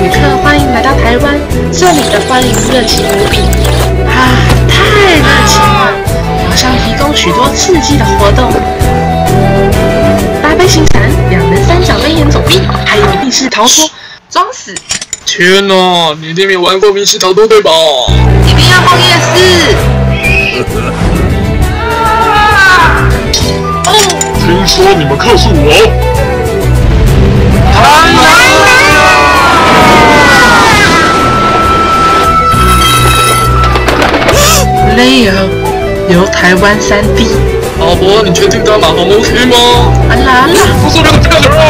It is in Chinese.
客欢迎来到台湾，这里的欢迎热情无比，太热情了！马上提供许多刺激的活动，8杯行闪，2人3角飞檐走壁，还有密室逃脱，装死！天哪，你一定没玩过密室逃脱对吧？一定要逛夜市！听说你们克诉我？Layer 由台湾3D。老婆，你确定他马航 OK 吗？啊啦！不是那个骗人啊！